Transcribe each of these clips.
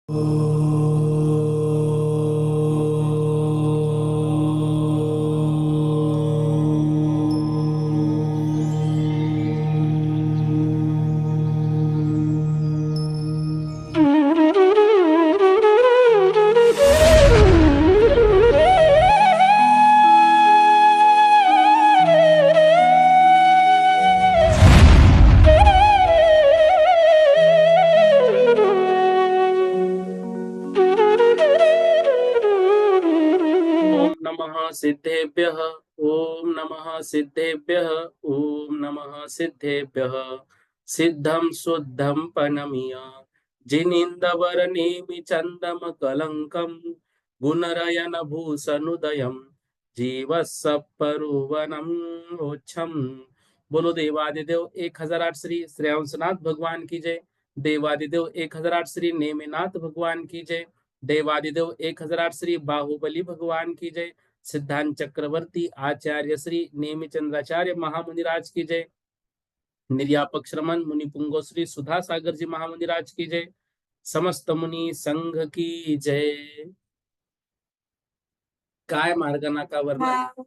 ओम नमः सिद्धेभ्यः। ओम नमः सिद्धेभ्यः। ओम नमः सिद्धेभ्यः। सिद्धं शुद्धं पनमीय जिनिंदवरनेमि चंदम कलंकम गुणरयन भूषनुदयम जीवसपरुवनम ओच्छम। बोलो देवादिदेव 1008 श्री श्रेयांसनाथ भगवान की जय। देवादिदेव 1008 श्री नेमिनाथ भगवान की जय। देवादिदेव 1008 श्री बाहुबली भगवान की जय। सिद्धांत चक्रवर्ती आचार्य श्री नेमिचंद्राचार्य महामुनिराज की जय। निर्यापक श्रमण मुनि पुंगो श्री सुधा सागर जी महामुनिराज की जय। समस्त मुनि संघ की जय। काय मार्गना का वर्णन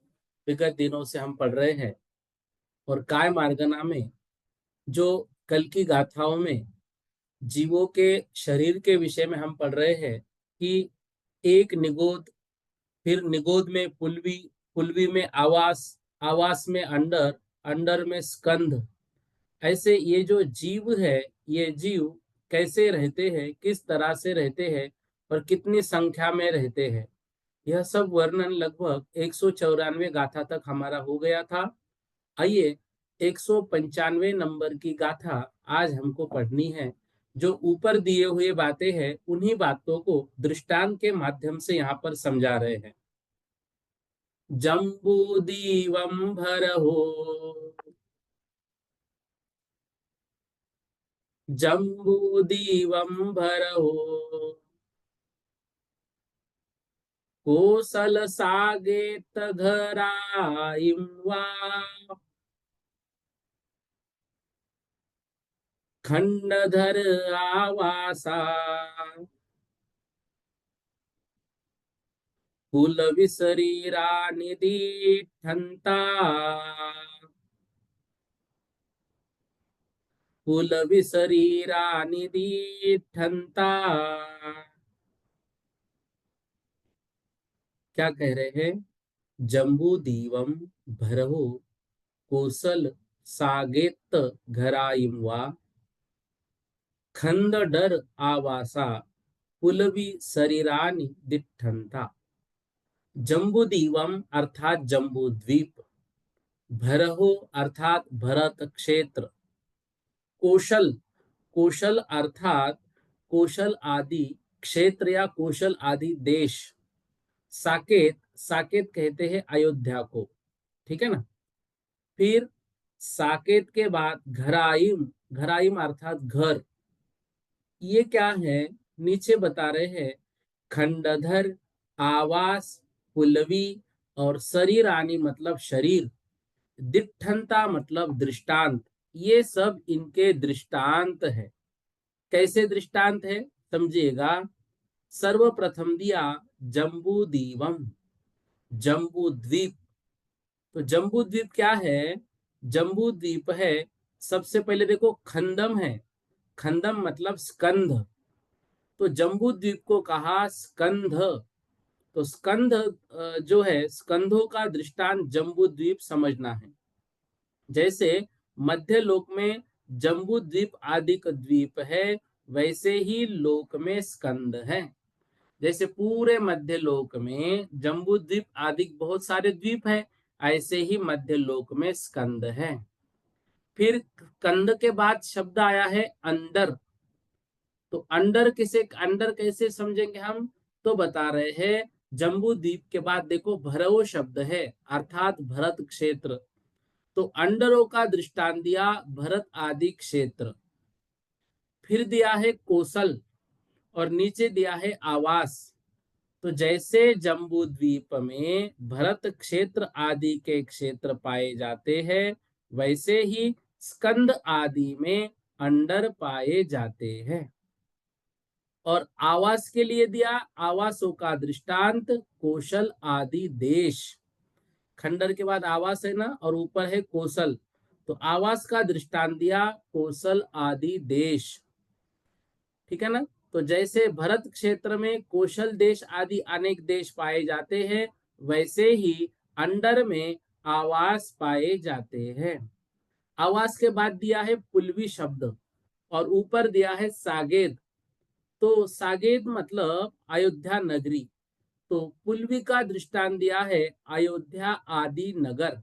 विगत दिनों से हम पढ़ रहे हैं। और काय मार्गना में जो कल की गाथाओं में जीवों के शरीर के विषय में हम पढ़ रहे हैं कि एक निगोद, फिर निगोद में पुलवी, पुलवी में आवास, आवास में अंडर, अंडर में स्कंध। ऐसे ये जो जीव है, ये जीव कैसे रहते हैं, किस तरह से रहते हैं और कितनी संख्या में रहते हैं, यह सब वर्णन लगभग 194 गाथा तक हमारा हो गया था। आइए 195 नंबर की गाथा आज हमको पढ़नी है। जो ऊपर दिए हुए बातें हैं उन्हीं बातों को दृष्टांत के माध्यम से यहाँ पर समझा रहे हैं। जम्बूदीवं भरहो, जम्बूदीवं भरहो, कोसल सागेत घराइं वा, खंडधर आवासा, कुल विशरीरा निदीठन्ता, कुल विशरीरा निदीठन्ता। क्या कह रहे हैं? जम्बू दीवम भरहु कोसल सागेत घराइम वा, खंड डर आवासा, पुलवी शरीरानि दिठंता। जम्बूदीवम अर्थात जम्बू द्वीप, भरहो अर्थात भरत क्षेत्र, कोशल, कोशल अर्थात कोशल आदि क्षेत्र या कोशल आदि देश, साकेत, साकेत कहते हैं अयोध्या को, ठीक है ना। फिर साकेत के बाद घराइम, घराइम अर्थात घर, ये क्या है नीचे बता रहे हैं। खंडधर, आवास, पुलवी और शरीरानी मतलब शरीर, दिठंता मतलब दृष्टांत, ये सब इनके दृष्टांत है। कैसे दृष्टांत है समझिएगा। सर्वप्रथम दिया जम्बू दीवम, जम्बू द्वीप। तो जम्बू द्वीप क्या है? जम्बू द्वीप है, सबसे पहले देखो खंदम है, खंदम मतलब स्कंध। तो जम्बू द्वीप को कहा स्कंध। तो स्कंध जो है, स्कंधों का दृष्टांत जम्बू द्वीप समझना है। जैसे मध्य लोक में जम्बू द्वीप आदिक द्वीप है, वैसे ही लोक में स्कंद है। जैसे पूरे मध्य लोक में जम्बू द्वीप आदि बहुत सारे द्वीप है, ऐसे ही मध्य लोक में स्कंद है। फिर कंद के बाद शब्द आया है अंडर। तो अंडर किसे, अंडर कैसे समझेंगे हम? तो बता रहे हैं जम्बू द्वीप के बाद देखो भरव शब्द है अर्थात भरत क्षेत्र। तो अंडरों का दृष्टांत दिया भरत आदि क्षेत्र। फिर दिया है कोसल और नीचे दिया है आवास। तो जैसे जम्बू द्वीप में भरत क्षेत्र आदि के क्षेत्र पाए जाते हैं, वैसे ही स्कंद आदि में अंडर पाए जाते हैं। और आवास के लिए दिया आवासों का दृष्टांत कौशल आदि देश। खंडर के बाद आवास है ना, और ऊपर है कौशल, तो आवास का दृष्टांत दिया कौशल आदि देश। ठीक है ना। तो जैसे भरत क्षेत्र में कौशल देश आदि अनेक देश पाए जाते हैं, वैसे ही अंडर में आवास पाए जाते हैं। आवास के बाद दिया है पुलवी शब्द, और ऊपर दिया है सागेत। तो सागेत मतलब अयोध्या नगरी, तो पुलवी का दृष्टांत दिया है अयोध्या आदि नगर।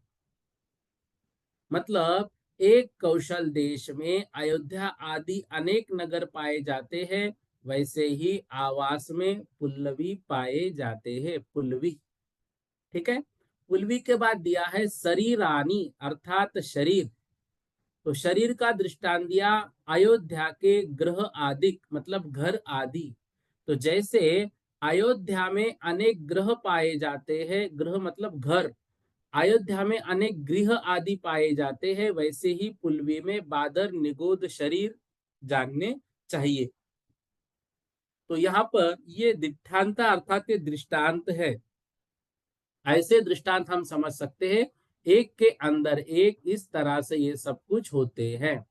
मतलब एक कौशल देश में अयोध्या आदि अनेक नगर पाए जाते हैं, वैसे ही आवास में पुल्लवी पाए जाते हैं, पुल्लवी। ठीक है। पुल्लवी के बाद दिया है शरीरानी अर्थात शरीर। तो शरीर का दृष्टांत दिया अयोध्या के गृह आदि मतलब घर आदि। तो जैसे अयोध्या में अनेक ग्रह पाए जाते हैं, ग्रह मतलब घर, अयोध्या में अनेक गृह आदि पाए जाते हैं, वैसे ही पुलवी में बादर निगोद शरीर जानने चाहिए। तो यहाँ पर ये दिठांता अर्थात ये दृष्टांत है। ऐसे दृष्टांत हम समझ सकते हैं, एक के अंदर एक, इस तरह से ये सब कुछ होते हैं।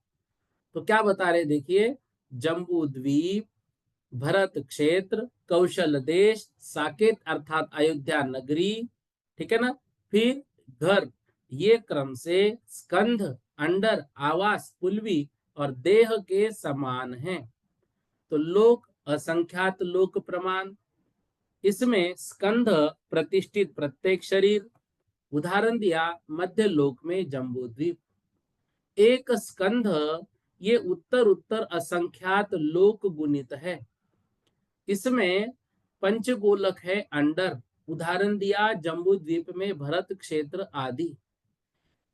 तो क्या बता रहे देखिए, जम्बू द्वीप, भरत क्षेत्र, कौशल देश, साकेत अर्थात अयोध्या नगरी, ठीक है ना, फिर घर, ये क्रम से स्कंध, अंडर, आवास, पुलवी और देह के समान हैं। तो लोक असंख्यात लोक प्रमाण, इसमें स्कंध प्रतिष्ठित प्रत्येक शरीर, उदाहरण दिया मध्य लोक में जम्बू द्वीप। एक स्कंध ये उत्तर उत्तर असंख्यात लोक गुणित है, इसमें पंचगोलक है अंडर, उदाहरण दिया जम्बू द्वीप में भरत क्षेत्र आदि।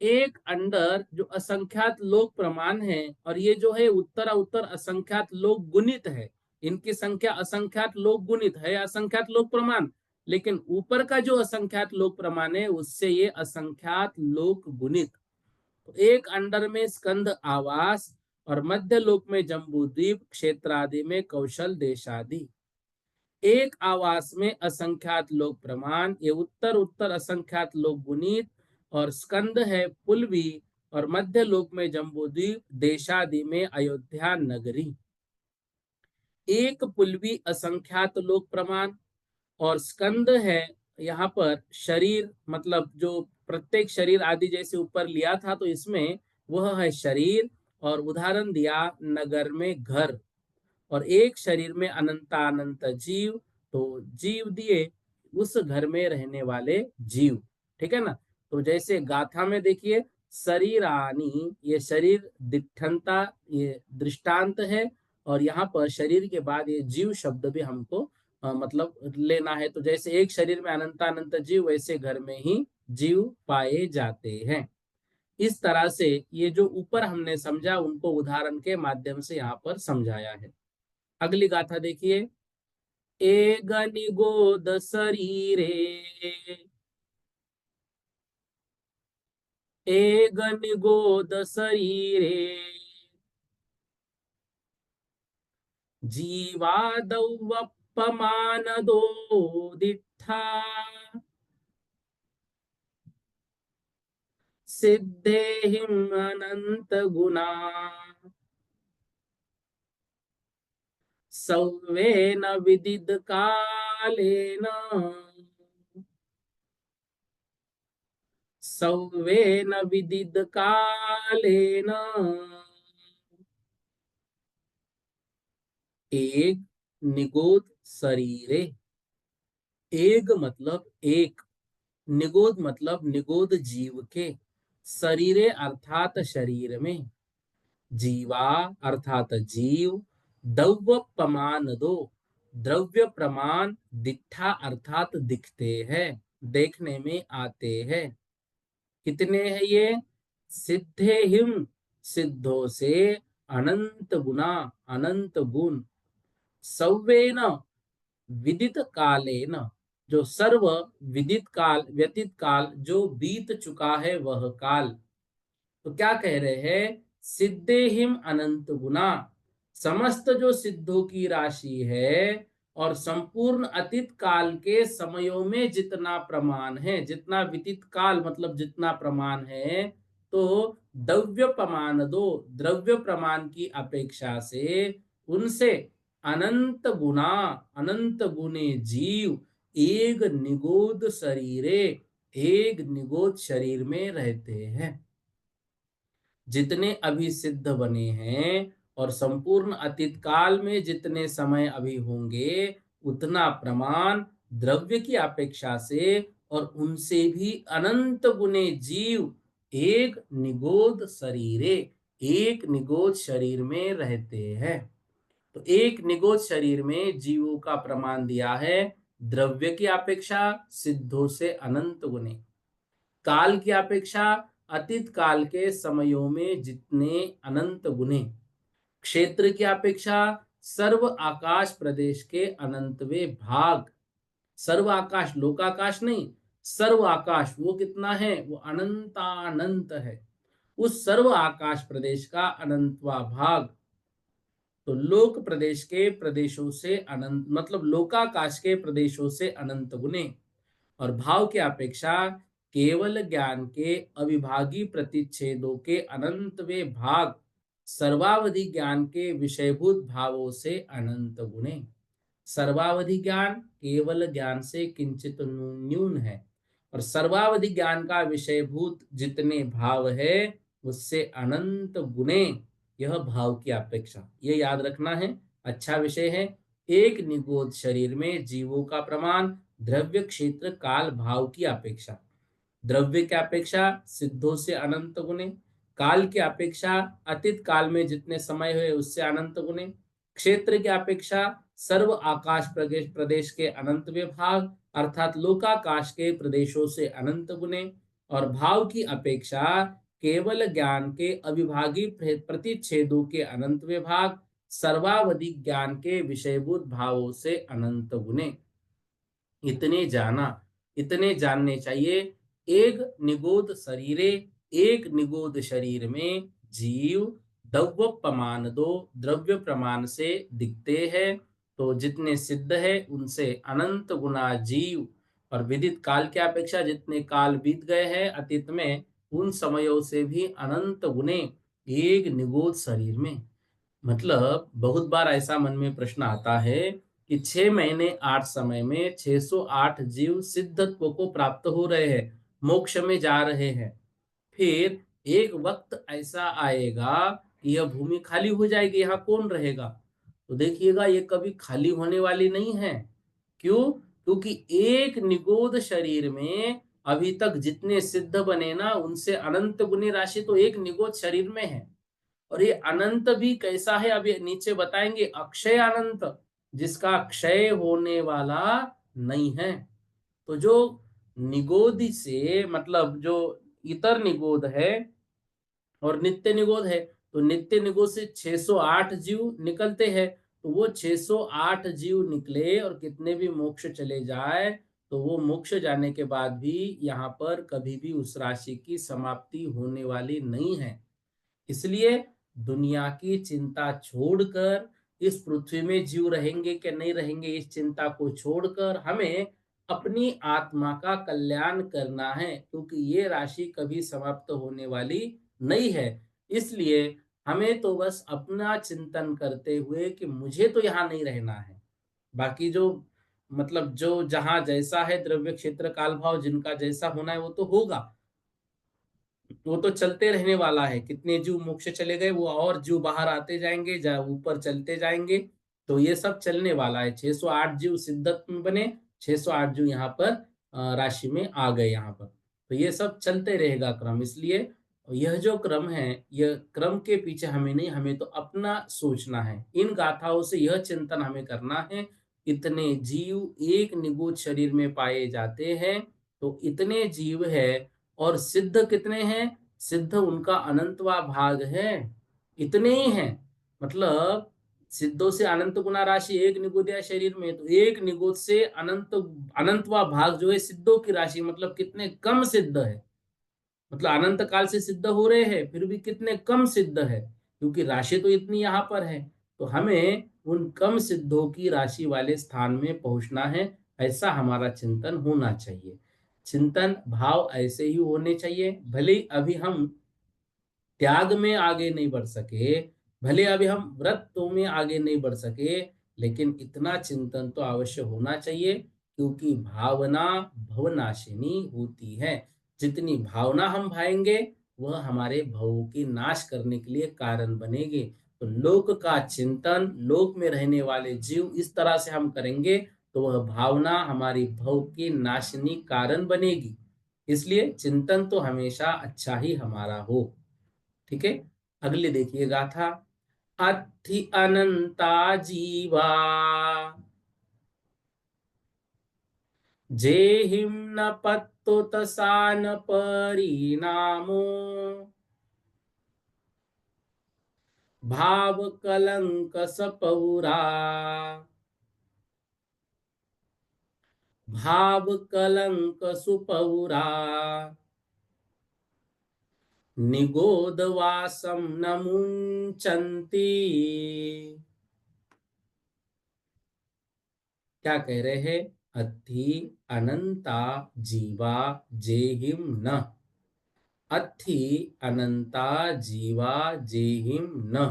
एक अंडर जो असंख्यात लोक प्रमाण है, और ये जो है उत्तर उत्तर असंख्यात लोक गुणित है, इनकी संख्या असंख्यात लोक गुणित है, असंख्यात लोक प्रमाण, लेकिन ऊपर का जो असंख्यात लोक प्रमाण है उससे ये असंख्यात लोक गुणित। तो एक अंडर में स्कंद आवास, और मध्य लोक में जम्बू द्वीप क्षेत्र आदि में कौशल देश आदि। एक आवास में असंख्यात लोक प्रमाण, ये उत्तर उत्तर असंख्यात लोक गुणित, और स्कंद है पुलवी, और मध्य लोक में जम्बूद्वीप देशादि में अयोध्या नगरी। एक पुलवी असंख्यात लोक प्रमाण, और स्कंद है यहाँ पर शरीर, मतलब जो प्रत्येक शरीर आदि जैसे ऊपर लिया था, तो इसमें वह है शरीर, और उदाहरण दिया नगर में घर, और एक शरीर में अनंतानंत जीव, तो जीव दिए उस घर में रहने वाले जीव। ठीक है ना। तो जैसे गाथा में देखिए, शरीरानी, ये शरीर दिठंता ये दृष्टांत है, और यहाँ पर शरीर के बाद ये जीव शब्द भी हमको मतलब लेना है। तो जैसे एक शरीर में अनंतानंत जीव, वैसे घर में ही जीव पाए जाते हैं। इस तरह से ये जो ऊपर हमने समझा, उनको उदाहरण के माध्यम से यहाँ पर समझाया है। अगली गाथा देखिए, ए गनिगोद शरीरे, ए गनिगोद शरीरे, जीवादौवप्पमान दो दिठा, सिद्धेहिम अनंत गुणा, सौवेन विदिद कालेन, सौवेन विदिद कालेन, एक निगोद शरीरे। एक मतलब एक, निगोद मतलब निगोद जीव के, शरीरे अर्थात शरीर में, जीवा अर्थात जीव, द्रव्य प्रमाण दो, द्रव्य प्रमाण, दिठा अर्थात दिखते हैं, देखने में आते हैं। कितने हैं ये? सिद्धे हिम, सिद्धों से, अनंत गुना, अनंत गुण, सव्वेन विदित कालेन, जो सर्व विदित काल, व्यतीत काल, जो बीत चुका है वह काल। तो क्या कह रहे हैं? सिद्धे हिम अनंत गुना, समस्त जो सिद्धों की राशि है और संपूर्ण अतीत काल के समयों में जितना प्रमाण है, जितना व्यतीत काल मतलब जितना प्रमाण है, तो द्रव्य प्रमाण दो, द्रव्य प्रमाण की अपेक्षा से उनसे अनंत गुना, अनंत गुने जीव एक निगोद शरीरे, एक निगोद शरीर में रहते हैं। जितने अभी सिद्ध बने हैं और संपूर्ण अतीत काल में जितने समय अभी होंगे, उतना प्रमाण द्रव्य की अपेक्षा से और उनसे भी अनंत गुने जीव एक निगोद शरीरे, एक निगोद शरीर में रहते हैं। तो एक निगोद शरीर में जीवों का प्रमाण दिया है द्रव्य की अपेक्षा सिद्धों से अनंत गुने, काल की अपेक्षा अतीत काल के समयों में जितने अनंत गुने, क्षेत्र की अपेक्षा सर्व आकाश प्रदेश के अनंतवे भाग, सर्व आकाश लोकाकाश नहीं, सर्व आकाश वो कितना है, वो अनंतानंत है, उस सर्व आकाश प्रदेश का अनंतवा भाग। तो लोक प्रदेश के प्रदेशों से अनंत मतलब लोकाकाश के प्रदेशों से अनंत गुने और भाव की अपेक्षा केवल ज्ञान के अविभागी प्रतिच्छेदों के अनंतवे भाग सर्वावधि ज्ञान के विषयभूत भावों से अनंत गुणे। सर्वावधि ज्ञान केवल ज्ञान से किंचित न्यून है और सर्वावधि ज्ञान का विषयभूत जितने भाव है उससे अनंत गुणे, यह भाव की अपेक्षा, ये याद रखना है, अच्छा विषय है। एक निगोद शरीर में जीवों का प्रमाण द्रव्य क्षेत्र काल भाव की अपेक्षा, द्रव्य की अपेक्षा सिद्धों से अनंत गुने, काल की अपेक्षा अतीत काल में जितने समय हुए उससे अनंत गुने, क्षेत्र की अपेक्षा सर्व आकाश प्रदेश प्रदेश के अनंत विभाग अर्थात लोकाकाश के प्रदेशों से अनंत गुने और भाव की अपेक्षा केवल ज्ञान के अविभागी प्रतिच्छेदों के अनंत विभाग सर्वावधि ज्ञान के विषयभूत भावों से अनंत गुने। इतने जाना, इतने जानने चाहिए। एक निगोद शरीरे, एक निगोद शरीर में जीव द्रव्य प्रमाण दो, द्रव्य प्रमाण से दिखते हैं, तो जितने सिद्ध है उनसे अनंत गुना जीव और विदित काल की अपेक्षा जितने काल बीत गए हैं अतीत में उन समयों से भी अनंत गुने एक निगोद शरीर में। मतलब बहुत बार ऐसा मन में प्रश्न आता है कि 6 महीने 8 समय में 608 जीव सिद्धत्व को प्राप्त हो रहे हैं, मोक्ष में जा रहे हैं, फिर एक वक्त ऐसा आएगा कि यह भूमि खाली हो जाएगी, यहाँ कौन रहेगा? तो देखिएगा ये कभी खाली होने वाली नहीं है। क्यों? क्योंकि एक निगोद शरीर में अभी तक जितने सिद्ध बने ना उनसे अनंत गुनी राशि तो एक निगोद शरीर में है। और ये अनंत भी कैसा है अभी नीचे बताएंगे, अक्षय अनंत, जिसका क्षय होने वाला नहीं है। तो जो निगोद से मतलब जो इतर निगोद है और नित्य निगोद है, तो नित्य निगोद से 608 जीव निकलते हैं, तो वो 608 जीव निकले और कितने भी मोक्ष चले जाए तो वो मोक्ष जाने के बाद भी यहाँ पर कभी भी उस राशि की समाप्ति होने वाली नहीं है। इसलिए दुनिया की चिंता छोड़कर इस पृथ्वी में जीव रहेंगे कि नहीं रहेंगे इस चिंता को छोड़कर हमें अपनी आत्मा का कल्याण करना है, क्योंकि ये राशि कभी समाप्त होने वाली नहीं है। इसलिए हमें तो बस अपना चिंतन करते हुए कि मुझे तो यहाँ नहीं रहना है, बाकी जो मतलब जो जहाँ जैसा है द्रव्य क्षेत्र काल भाव जिनका जैसा होना है वो तो होगा, वो तो चलते रहने वाला है। कितने जीव मोक्ष चले गए वो और जीव बाहर आते जाएंगे, ऊपर चलते जाएंगे, तो ये सब चलने वाला है। 608 जीव सिद्धत में बने, 608 जीव यहाँ पर राशि में आ गए यहाँ पर, तो ये सब चलते रहेगा क्रम। इसलिए यह जो क्रम है यह क्रम के पीछे हमें नहीं, हमें तो अपना सोचना है। इन गाथाओं से यह चिंतन हमें करना है, इतने जीव एक निगूढ़ शरीर में पाए जाते हैं, तो इतने जीव है और सिद्ध कितने हैं, सिद्ध उनका अनंतवा भाग है, इतने ही हैं। मतलब सिद्धों से अनंत गुना राशि एक निगुद या शरीर में, तो एक निगुद से अनंत अनंतवा भाग जो है सिद्धों की राशि, मतलब कितने कम सिद्ध है, मतलब अनंत काल से सिद्ध हो रहे हैं फिर भी कितने कम सिद्ध है, क्योंकि राशि तो इतनी यहाँ पर है। तो हमें उन कम सिद्धों की राशि वाले स्थान में पहुंचना है, ऐसा हमारा चिंतन होना चाहिए। चिंतन भाव ऐसे ही होने चाहिए। भले ही अभी हम त्याग में आगे नहीं बढ़ सके, भले अभी हम व्रतों में आगे नहीं बढ़ सके, लेकिन इतना चिंतन तो अवश्य होना चाहिए, क्योंकि भावना भवनाशिनी होती है। जितनी भावना हम भाएंगे, वह हमारे भवों की नाश करने के लिए कारण बनेगी। तो लोक का चिंतन, लोक में रहने वाले जीव इस तरह से हम करेंगे, तो वह भावना हमारी भव की नाशनी कारण बनेगी। इसलिए चिंतन तो हमेशा अच्छा ही हमारा हो। ठीक है। अगले देखिए गाथा। अत्थि अनंता जीवा जेहिं न पत्तो तसान परिणामो भाव कलंक सपौरा भाव कलंक सुपौरा निगोदवासं न मुंचन्ति। क्या कह रहे हैं? अत्थि अनंता जीवा जेहिम न। अत्थि अनंता जीवा जेहिम न।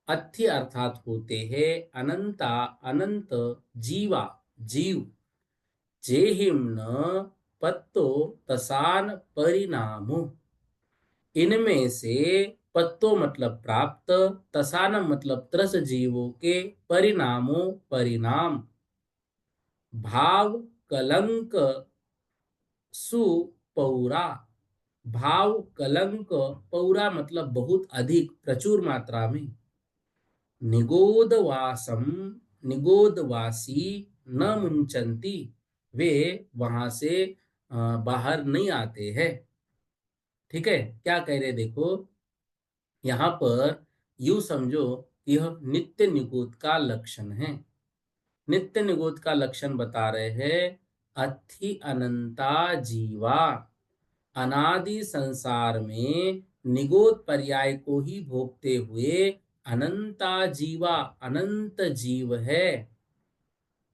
अत्थि अर्थात होते हैं अनंता, अनंत, जीवा, जीव, जेहिम न पत्तो तसान परिणामो, इनमें से पत्तो मतलब प्राप्त, तसानम मतलब त्रस जीवों के परिणामों परिणाम, भाव कलंक सुपौरा, भाव कलंक, पौरा मतलब बहुत अधिक, प्रचुर मात्रा में, निगोदवासम, निगोदवासी न मुंचंती, वे वहां से बाहर नहीं आते हैं। ठीक है। क्या कह रहे देखो, यहाँ पर यू समझो कि यह नित्य निगोद का लक्षण है। नित्य निगोद का लक्षण बता रहे हैं। अत्थि अनंता जीवा, अनादि संसार में निगोद पर्याय को ही भोगते हुए अनंता जीवा, अनंत जीव है।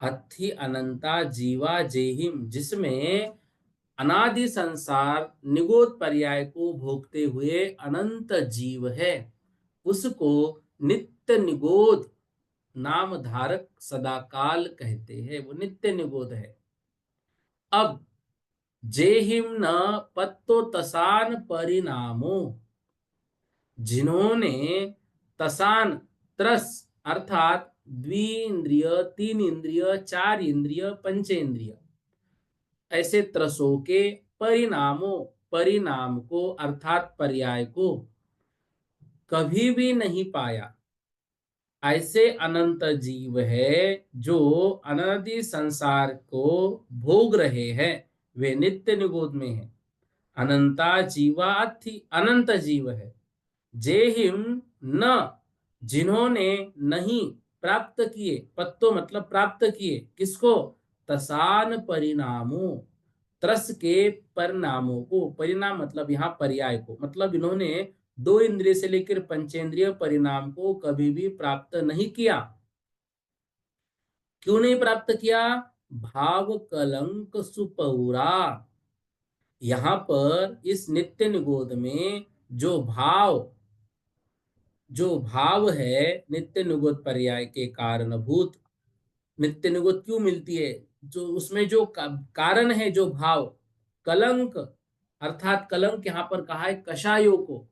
अत्थि अनंता जीवा जेहिम, जिसमें अनादि संसार निगोद पर्याय को भोगते हुए अनंत जीव है, उसको नित्य निगोद नाम धारक सदाकाल कहते हैं। वो नित्य निगोद है। अब जेहिम न पत्तो तसान परिणामो, जिन्होंने तसान, त्रस अर्थात द्विंद्रिय, तीन इंद्रिय, चार इंद्रिय, पंचेंद्रिय, ऐसे त्रसों के परिणामों, परिणाम को अर्थात पर्याय को कभी भी नहीं पाया, ऐसे अनंत जीव है जो अनादि संसार को भोग रहे हैं, वे नित्य निगोद में है। अनंता जीवा अत्थि, अनंत जीव है। जेहिम न, जिन्होंने नहीं प्राप्त किए, पत्तो मतलब प्राप्त किए, किसको? तसान परिणामों, त्रस के परिणामों को, परिणाम मतलब यहाँ पर्याय को, मतलब इन्होंने दो इंद्रिय से लेकर पंचेंद्रिय परिणाम को कभी भी प्राप्त नहीं किया। क्यों नहीं प्राप्त किया? भाव कलंक सुपौरा, यहाँ पर इस नित्य निगोद में जो भाव, जो भाव है नित्य निगोद पर्याय के कारणभूत, नित्य निगोद क्यों मिलती है? जो उसमें जो कारण है, जो भाव, कलंक अर्थात कलंक यहाँ पर कहा है कषायों को।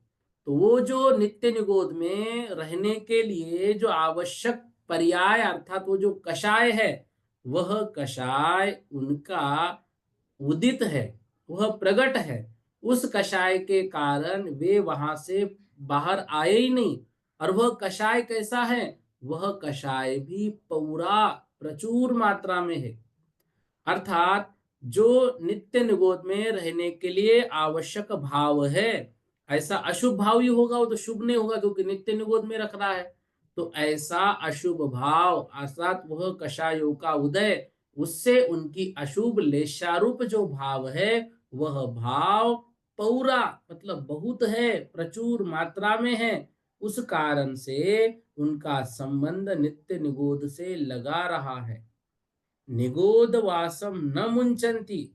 तो वो जो नित्य निगोद में रहने के लिए जो आवश्यक पर्याय अर्थात वो जो कषाय है, वह कषाय उनका उदित है, वह प्रकट है। उस कषाय के कारण वे वहां से बाहर आए ही नहीं। और वह कषाय कैसा है? वह कषाय भी पूरा प्रचुर मात्रा में है। अर्थात जो नित्य निगोद में रहने के लिए आवश्यक भाव है, ऐसा अशुभ भाव ही होगा, वो तो शुभ नहीं होगा क्योंकि नित्य निगोद में रख रहा है। तो ऐसा अशुभ भाव अर्थात वह कषायों का उदय, उससे उनकी अशुभ लेशारूप जो भाव है, वह भाव पौरा मतलब बहुत है, प्रचुर मात्रा में है। उस कारण से उनका संबंध नित्य निगोद से लगा रहा है। निगोद वासम न मुंचंती,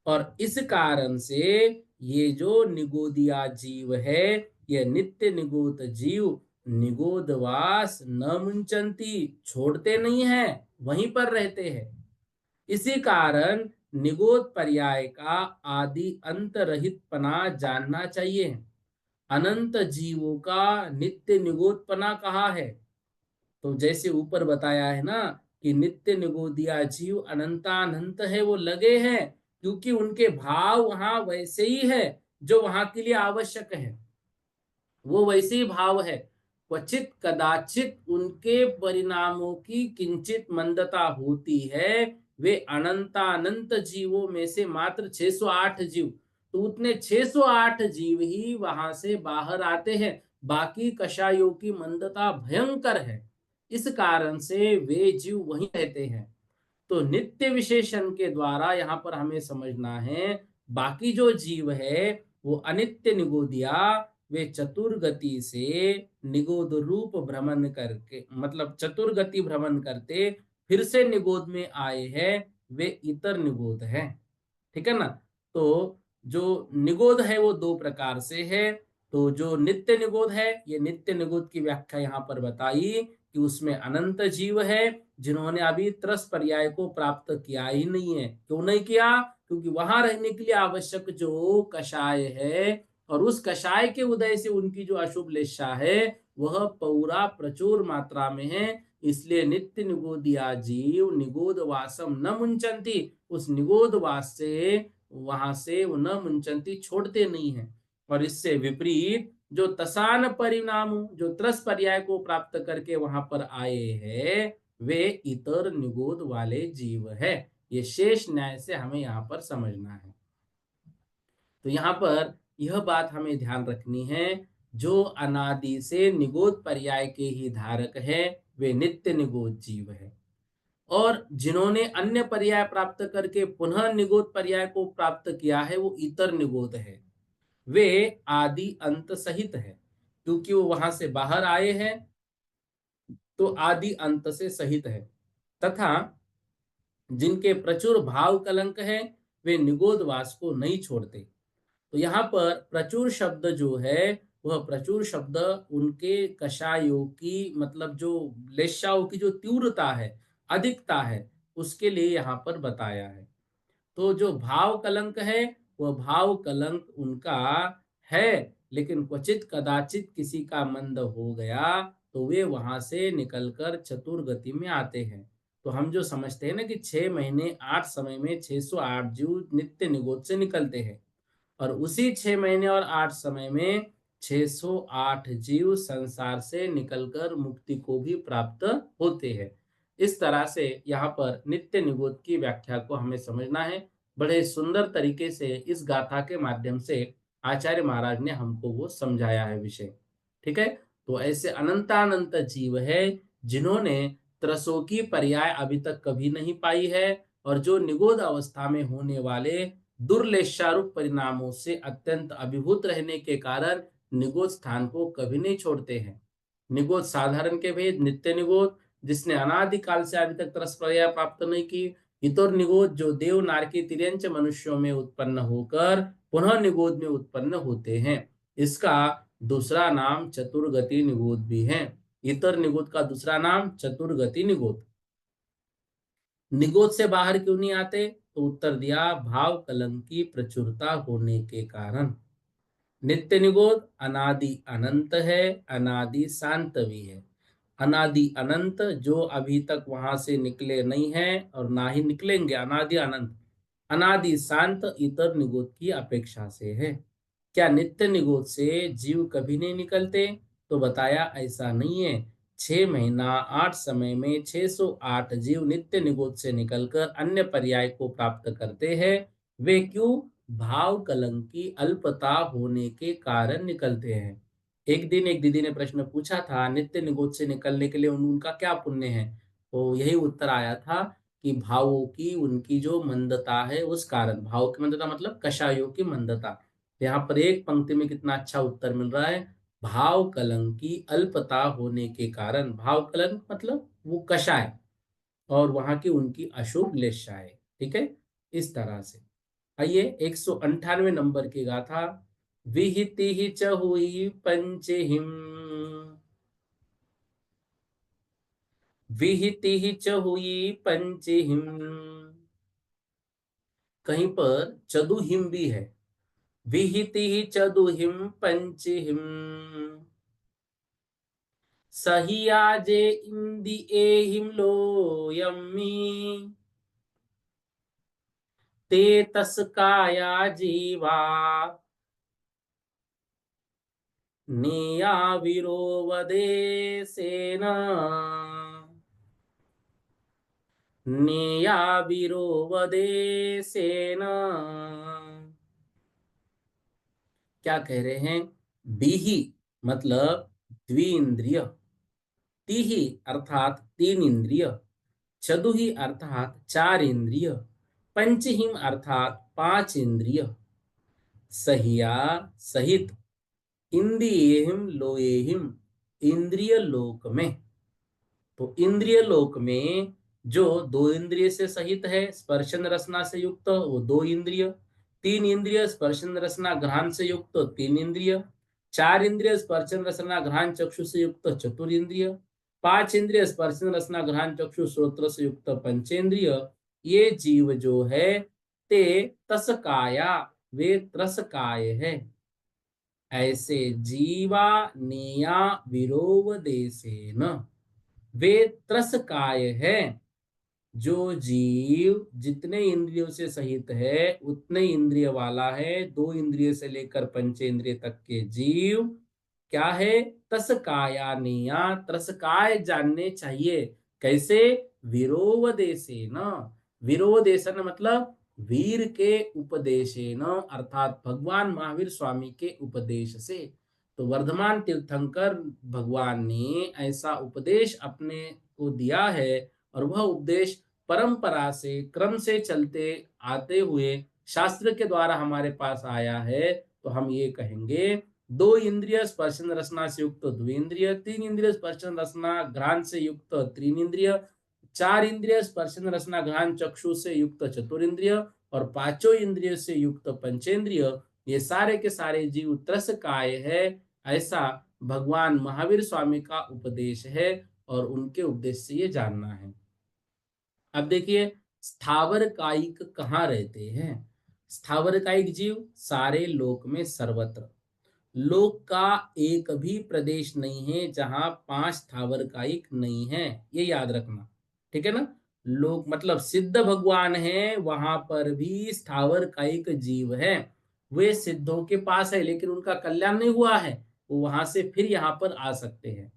और इस कारण से ये जो निगोदिया जीव है, ये नित्य निगोद जीव निगोदवास न मुंचंती, छोड़ते नहीं है, वहीं पर रहते हैं। इसी कारण निगोद पर्याय का आदि अंत रहित पना जानना चाहिए। अनंत जीवों का नित्य निगोदपना कहा है। तो जैसे ऊपर बताया है ना कि नित्य निगोदिया जीव अनंतानंत है, वो लगे हैं क्योंकि उनके भाव वहां वैसे ही है जो वहां के लिए आवश्यक है, वो वैसे ही भाव है। क्वचित कदाचित उनके परिणामों की किंचित मंदता होती है। वे अनंतानंत जीवों में से मात्र 608 जीव, तो उतने 608 जीव ही वहां से बाहर आते हैं। बाकी कषायों की मंदता भयंकर है, इस कारण से वे जीव वहीं रहते हैं। तो नित्य विशेषण के द्वारा यहाँ पर हमें समझना है, बाकी जो जीव है वो अनित्य निगोदिया, वे चतुर्गति से निगोद रूप भ्रमण करके, मतलब चतुर्गति भ्रमण करते फिर से निगोद में आए हैं, वे इतर निगोद हैं। ठीक है ना। तो जो निगोद है वो दो प्रकार से है। तो जो नित्य निगोद है, ये नित्य निगोद की व्याख्या यहाँ पर बताई कि उसमें अनंत जीव है जिन्होंने अभी त्रस पर्याय को प्राप्त किया ही नहीं है। क्यों नहीं किया? क्योंकि वहां रहने के लिए आवश्यक जो कषाय है, और उस कषाय के उदय से उनकी जो अशुभ लेशा है वह पूरा प्रचुर मात्रा में है। इसलिए नित्य निगोदिया जीव निगोद वासम न मुंचंती, उस निगोद वास से वहां से वो न मुंचंती, छोड़ते नहीं है। और इससे विपरीत जो तसान परिणाम, जो त्रस पर्याय को प्राप्त करके वहां पर आए हैं, वे इतर निगोद वाले जीव है। ये शेष न्याय से हमें यहाँ पर समझना है। तो यहाँ पर यह बात हमें ध्यान रखनी है, जो अनादि से निगोद पर्याय के ही धारक है वे नित्य निगोद जीव है, और जिन्होंने अन्य पर्याय प्राप्त करके पुनः निगोद पर्याय को प्राप्त किया है वो इतर निगोद है। वे आदि अंत सहित है, क्योंकि वो वहां से बाहर आए हैं, तो आदि अंत से सहित है। तथा जिनके प्रचुर भाव कलंक है, वे निगोद वास को नहीं छोड़ते। तो यहाँ पर प्रचुर शब्द जो है, वह प्रचुर शब्द उनके कषायों की, मतलब जो लेशाओं की जो तीव्रता है, अधिकता है, उसके लिए यहाँ पर बताया है। तो जो भाव कलंक है, वह भाव कलंक उनका है, लेकिन क्वचित कदाचित किसी का मंद हो गया तो वे वहां से निकलकर चतुर्गति में आते हैं। तो हम जो समझते हैं ना कि 6 महीने 8 समय में 608 जीव नित्य निगोद से निकलते हैं, और उसी 6 महीने और 8 समय में 608 जीव संसार से निकलकर मुक्ति को भी प्राप्त होते हैं। इस तरह से यहाँ पर नित्य निगोद की व्याख्या को हमें समझना है। बड़े सुंदर तरीके से इस गाथा के माध्यम से आचार्य महाराज ने हमको वो समझाया है विषय। ठीक है। तो ऐसे अनंतानंत जीव है जिन्होंने त्रसों की पर्याय अभी तक कभी नहीं पाई है, और जो निगोद अवस्था में होने वाले दुर्लेशारूप परिणामों से अत्यंत अभिभूत रहने के कारण निगोद स्थान को कभी नहीं छोड़ते हैं। निगोद साधारण के भेद नित्य निगोद, जिसने अनादिकाल से अभी तक त्रस पर्याय प्राप्त नहीं की। इतर निगोद जो देव नारकी तिर्यंच मनुष्यों में उत्पन्न होकर पुनः निगोद में उत्पन्न होते हैं। इसका दूसरा नाम चतुर्गति निगोद भी है। इतर निगोद का दूसरा नाम चतुर्गति निगोद। निगोद से बाहर क्यों नहीं आते? तो उत्तर दिया, भाव कलंक की प्रचुरता होने के कारण। नित्य निगोद अनादि अनंत है, अनादि शांत भी है। अनादि अनंत जो अभी तक वहां से निकले नहीं है और ना ही निकलेंगे, अनादि अनंत। अनादि शांत इतर निगोद की अपेक्षा से है। क्या नित्य निगोद से जीव कभी नहीं निकलते? तो बताया ऐसा नहीं है। 6 महीना 8 समय में 608 जीव नित्य निगोद से निकलकर अन्य पर्याय को प्राप्त करते हैं। वे क्यों? भाव कलंक की अल्पता होने के कारण निकलते हैं। एक दिन एक दीदी ने प्रश्न पूछा था, नित्य निगोद से निकलने के लिए उनका क्या पुण्य है? तो यही उत्तर आया था कि भावों की उनकी जो मंदता है उस कारण। भाव की मंदता मतलब कषायों की मंदता। यहाँ पर एक पंक्ति में कितना अच्छा उत्तर मिल रहा है। भाव कलंक की अल्पता होने के कारण, भाव कलंक मतलब वो कषाय, और वहां की उनकी अशुभ लेशाएं। ठीक है, इस तरह से। आइए 198 नंबर की गाथा। विहिति च हुई पंचहिम, विहिति च हुई पंचहिम। कहीं पर चतुहिम भी है। विहिति चतुहिम पंचहिम, सहियाजे इंदि एहिम लोयमी, ते तस काया जीवा नेया विरोवदेसेन, नेया विरोवदेसेन। क्या कह रहे हैं? बीही मतलब द्विइंद्रिय, तीही अर्थात तीन इंद्रिय, चतुही अर्थात चार इंद्रिय, पंचहिम अर्थात पांच इंद्रिय, सहिया सहित, इंद्रियहिम लोएहिम इंद्रिय लोक में। तो इंद्रिय लोक में जो दो इंद्रिय से सहित है, स्पर्शन रसना से युक्त, वो दो इंद्रिय, तीन इंद्रिय स्पर्शन रसना घ्राण से युक्त तीन इंद्रिय, चार इंद्रिय स्पर्शन रसना घ्राण चक्षु से युक्त चतुर्ंद्रिय, पांच इंद्रिय स्पर्शन रसना घ्राण चक्षु श्रोत्र से युक्त पंचेंद्रिय। ये जीव जो है ते तस काया, वे त्रस काय है। ऐसे जीवा निया विरोव देसे न, वे त्रस काय है। जो जीव जितने इंद्रियों से सहित है उतने इंद्रिय वाला है, दो इंद्रिय से लेकर पंचेंद्रिय तक के जीव क्या है? तस काया निया, त्रस काय जानने चाहिए। कैसे? विरोवदेशेन, विरोवदेशन मतलब वीर के उपदेशेन, अर्थात भगवान महावीर स्वामी के उपदेश से। तो वर्धमान तीर्थंकर भगवान ने ऐसा उपदेश अपने को दिया है, और वह उपदेश परंपरा से क्रम से चलते आते हुए शास्त्र के द्वारा हमारे पास आया है। तो हम ये कहेंगे, दो इंद्रिय स्पर्शन रसना से युक्त द्विंद्रिय, तीन इंद्रिय स्पर्शन रसना घ्राण से युक्त तीन इंद्रिय, चार इंद्रिय स्पर्शन रसना घ्राण चक्षु से युक्त चतुरिंद्रिय, और पांचों इंद्रिय से युक्त पंचेंद्रिय। ये सारे के सारे जीव त्रस काय है, ऐसा भगवान महावीर स्वामी का उपदेश है, और उनके उपदेश से ये जानना है। अब देखिए, स्थावर कायिक कहाँ रहते हैं? स्थावर कायिक जीव सारे लोक में सर्वत्र। लोक का एक भी प्रदेश नहीं है जहां पांच स्थावर कायिक नहीं है, ये याद रखना। ठीक है ना? लोक मतलब सिद्ध भगवान है, वहां पर भी स्थावर कायिक जीव है। वे सिद्धों के पास है लेकिन उनका कल्याण नहीं हुआ है, वो वहां से फिर यहाँ पर आ सकते हैं।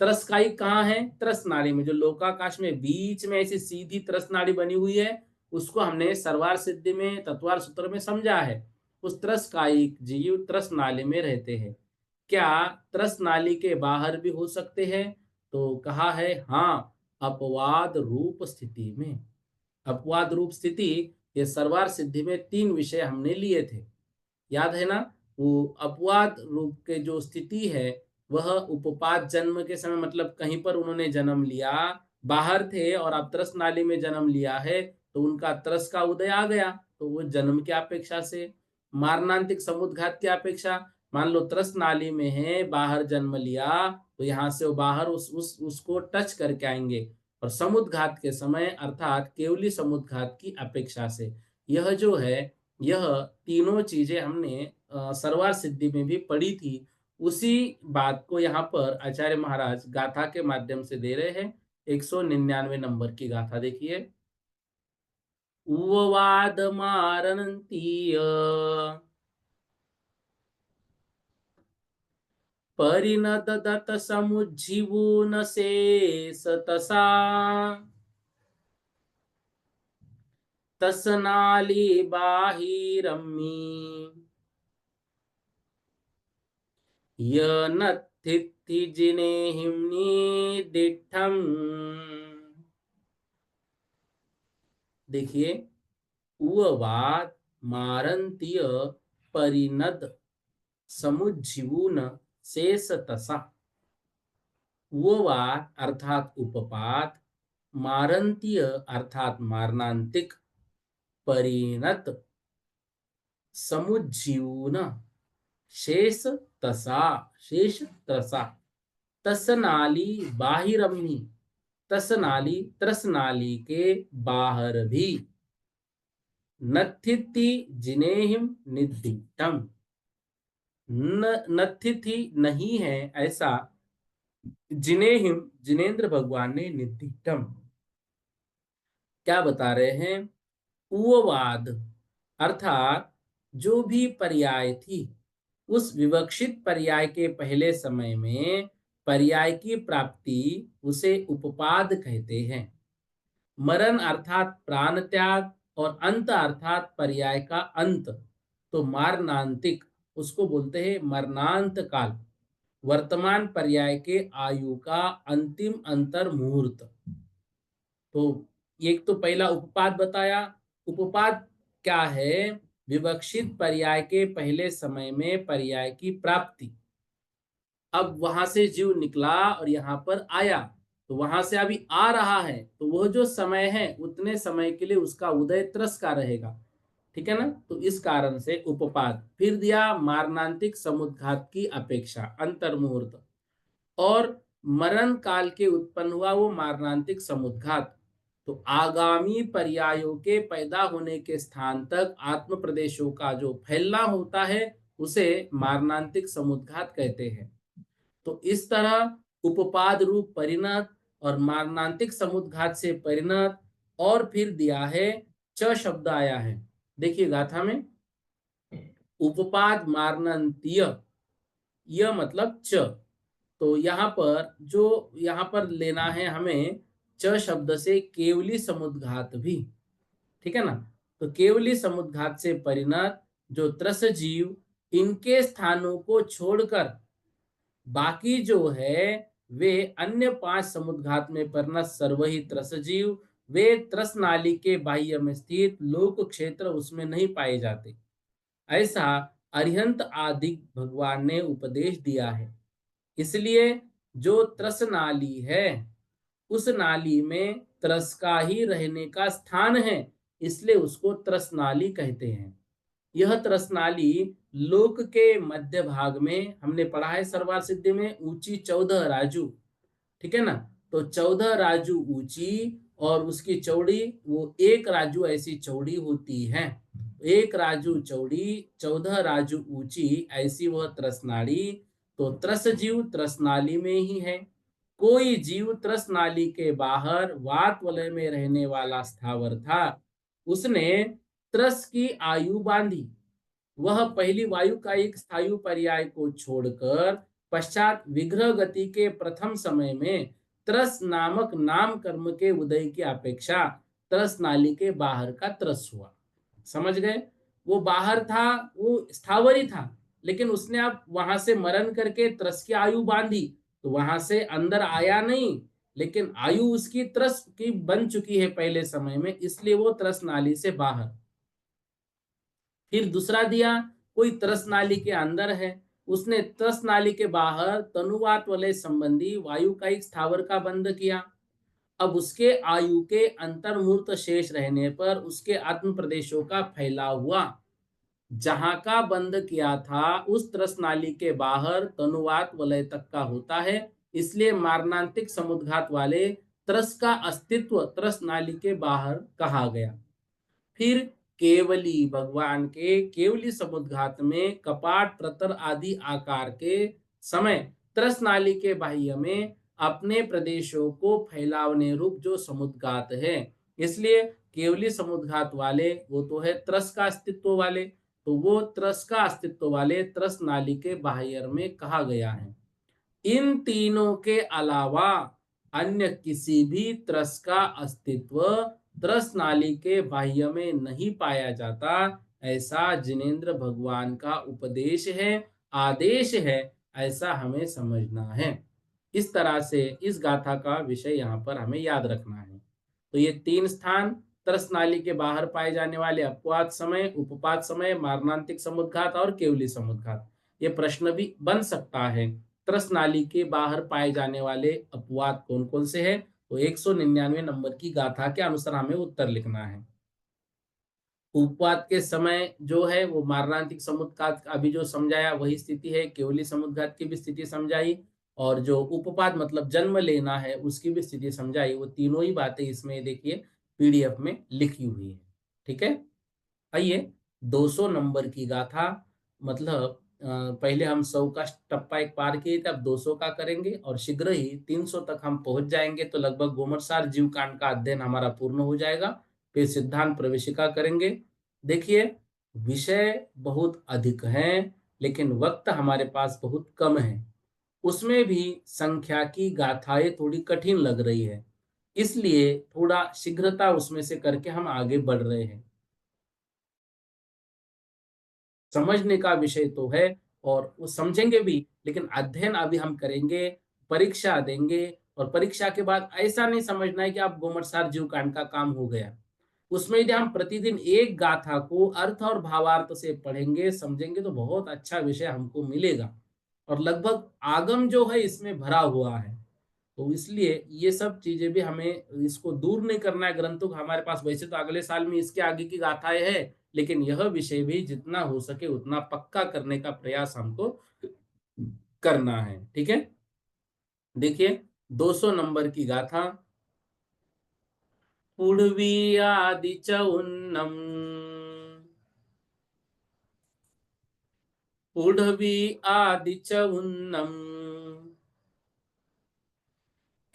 तरसकाई कहाँ है? तरस नाड़ी में, जो लोकाकाश में बीच में ऐसी सीधी तरस नाड़ी बनी हुई है, उसको हमने सर्वार सिद्धि में तत्वार सूत्र में समझा है। उस तरसकाई जीव तरस नाली में रहते हैं। क्या तरस नाली के बाहर भी हो सकते हैं? तो कहा है हाँ, अपवाद रूप स्थिति में। अपवाद रूप स्थिति, ये सर्वार सिद्धि में तीन विषय हमने लिए थे, याद है ना? वो अपवाद रूप के जो स्थिति है, वह उपपाद जन्म के समय, मतलब कहीं पर उन्होंने जन्म लिया, बाहर थे और अब तरस नाली में जन्म लिया है, तो उनका तरस का उदय आ गया, तो वो जन्म की अपेक्षा से, मारणांतिक समुद्घात की अपेक्षा, मान लो तरस नाली में है, बाहर जन्म लिया, तो यहाँ से वो बाहर उस उसको टच करके आएंगे, और समुद्घात के समय अर्थात केवली समुद्घात की अपेक्षा से। यह जो है, यह तीनों चीजें हमने सरवार सिद्धि में भी पढ़ी थी। उसी बात को यहाँ पर आचार्य महाराज गाथा के माध्यम से दे रहे हैं। 199 नंबर की गाथा देखिए। उवाद मारंतीय परिणदत समुज्जीवून शेष तसा, तसनाली बाहिरम्मी, यनत्थित्ति जिनेहिम्नि दिठम। देखिए, उवाद मारंतीय परिणद समुज्जीवून शेष तसा, उपवाद अर्थात उपपाद, मारंतीय अर्थात मारणांतिक, परिणत, समुज्जीवन, शेष तसा, शेष तसा, तसनाली बाहिरम्ही, तसनाली त्रसनाली के बाहर भी, नत्थिति जिनेहिम निद्दिष्टम, नत्थिति नहीं है ऐसा, जिनेहिम जिनेन्द्र भगवान ने निद्दिष्टम, क्या बता रहे हैं? उववाद अर्थात जो भी पर्याय थी, उस विवक्षित पर्याय के पहले समय में पर्याय की प्राप्ति उसे उपपाद कहते हैं। मरण अर्थात प्राण त्याग और अंत अर्थात पर्याय का अंत, तो मारणांतिक उसको बोलते हैं मरणांत काल, वर्तमान पर्याय के आयु का अंतिम अंतर मुहूर्त। तो एक तो पहला उपपाद बताया। उपपाद क्या है? विवक्षित पर्याय के पहले समय में पर्याय की प्राप्ति। अब वहां से जीव निकला और यहाँ पर आया, तो वहां से अभी आ रहा है, तो वह जो समय है उतने समय के लिए उसका उदय त्रस का रहेगा। ठीक है ना? तो इस कारण से उपपाद। फिर दिया मारणांतिक समुद्घात की अपेक्षा, अंतर मुहूर्त, और मरण काल के उत्पन्न हुआ वो मारणांतिक समुद्घात। तो आगामी पर्यायों के पैदा होने के स्थान तक आत्म प्रदेशों का जो फैलना होता है उसे मारणांतिक समुद्घात कहते हैं। तो इस तरह उपपाद रूप परिणत और मारणांतिक समुद्घात से परिणत, और फिर दिया है च शब्द आया है, देखिए गाथा में, उपपाद मारणांतीय, यह मतलब च। तो यहाँ पर जो यहाँ पर लेना है हमें च शब्द से केवली समुद्घात भी। ठीक है ना? तो केवली समुद्घात से परिणत जो त्रस जीव, इनके स्थानों को छोड़कर बाकी जो है वे अन्य 5 समुद्घात में परिणत सर्वही त्रस जीव, वे त्रस नाली के बाह्य में स्थित लोक क्षेत्र उसमें नहीं पाए जाते, ऐसा अरिहंत आदि भगवान ने उपदेश दिया है। इसलिए जो त्रस नाली है उस नाली में त्रस का ही रहने का स्थान है, इसलिए उसको त्रस नाली कहते हैं। यह त्रस नाली लोक के मध्य भाग में, हमने पढ़ा है सर्वार सिद्धि में, ऊंची 14 राजू। ठीक है ना? तो 14 राजू ऊंची और उसकी चौड़ी वो 1 राजू ऐसी चौड़ी होती है। 1 राजू चौड़ी 14 राजू ऊंची ऐसी वह त्रसनाली। तो त्रस जीव त्रसनाली में ही है। कोई जीव त्रसनाली के बाहर वात वलय में रहने वाला स्थावर था, उसने त्रस की आयु बांधी। वह पहली वायु का एक स्थायु पर्याय को छोड़कर पश्चात विग्रह गति के प्रथम समय में त्रस नामक नाम कर्म के उदय की अपेक्षा त्रस नाली के बाहर का त्रस हुआ। समझ गए? वो बाहर था, वो स्थावर ही था, लेकिन उसने अब वहां से मरण करके त्रस की आयु बांधी, तो वहां से अंदर आया नहीं, लेकिन आयु उसकी त्रस की बन चुकी है पहले समय में, इसलिए वो त्रस नाली से बाहर। फिर दूसरा दिया, कोई त्रस नाली के अंदर है, उसने त्रस नाली के बाहर तनुवात वलय संबंधी वायु का एक स्थावर का बंध किया। अब उसके आयु के अंतर्मूर्त शेष रहने पर उसके आत्म प्रदेशों का फैलाव हुआ। जहां का बंध किया था उस त्रस नाली के बाहर तनुवात वलय तक का होता है, इसलिए मारणांतिक समुद्घात वाले त्रस का अस्तित्व त्रस नाली के बाहर कहा गया। फिर केवली भगवान के केवली समुद्घात में कपाट प्रतर आदि आकार के समय त्रस नाली के बाह्य में अपने प्रदेशों को फैलावने रूप जो समुद्घात है, इसलिए केवली समुद्घात वाले वो तो है त्रस का अस्तित्व वाले, तो वो त्रस का अस्तित्व वाले त्रस नाली के बाह्य में कहा गया है। इन तीनों के अलावा अन्य किसी भी त्रस का अस्तित्व त्रस नाली के बाह्य में नहीं पाया जाता, ऐसा जिनेन्द्र भगवान का उपदेश है, आदेश है, ऐसा हमें समझना है। इस तरह से इस गाथा का विषय यहाँ पर हमें याद रखना है। तो ये 3 स्थान त्रस नाली के बाहर पाए जाने वाले अपवाद समय, उपपाद समय, मारणांतिक समुद्घात और केवली समुद्घात, ये प्रश्न भी बन सकता है। त्रस नाली के बाहर पाए जाने वाले अपवाद कौन कौन से हैं? तो 199 नंबर की गाथा के अनुसार हमें उत्तर लिखना है। उपवाद के समय जो है वो मारणांतिक समुद्घात अभी जो समझाया वही स्थिति है, केवली समुद्घात की भी स्थिति समझाई, और जो उपपाद मतलब जन्म लेना है उसकी भी स्थिति समझाई। वो तीनों ही बातें इसमें देखिए पीडीएफ में लिखी हुई है। ठीक है, आइए 200 नंबर की गाथा, मतलब पहले हम 100 का टप्पा एक पार किए थे, अब 200 का करेंगे और शीघ्र ही 300 तक हम पहुंच जाएंगे, तो लगभग गोमटसार जीव कांड का अध्ययन हमारा पूर्ण हो जाएगा। फिर सिद्धांत प्रवेशिका करेंगे। देखिए, विषय बहुत अधिक हैं, लेकिन वक्त हमारे पास बहुत कम है। उसमें भी संख्या की गाथाएं थोड़ी कठिन लग रही है, इसलिए थोड़ा शीघ्रता उसमें से करके हम आगे बढ़ रहे हैं। समझने का विषय तो है और वो समझेंगे भी, लेकिन अध्ययन अभी हम करेंगे, परीक्षा देंगे, और परीक्षा के बाद ऐसा नहीं समझना है कि आप गोमटसार जीव कांड का काम हो गया। उसमें यदि हम प्रतिदिन एक गाथा को अर्थ और भावार्थ से पढ़ेंगे, समझेंगे, तो बहुत अच्छा विषय हमको मिलेगा, और लगभग आगम जो है इसमें भरा हुआ है। तो इसलिए ये सब चीजें भी हमें इसको दूर नहीं करना है ग्रंथों का। हमारे पास वैसे तो अगले साल में इसके आगे की गाथाएं है, लेकिन यह विषय भी जितना हो सके उतना पक्का करने का प्रयास हमको करना है। ठीक है, देखिए 200 नंबर की गाथा। पुढवी आदि च उन्नम, पुढवी आदि च उन्नम,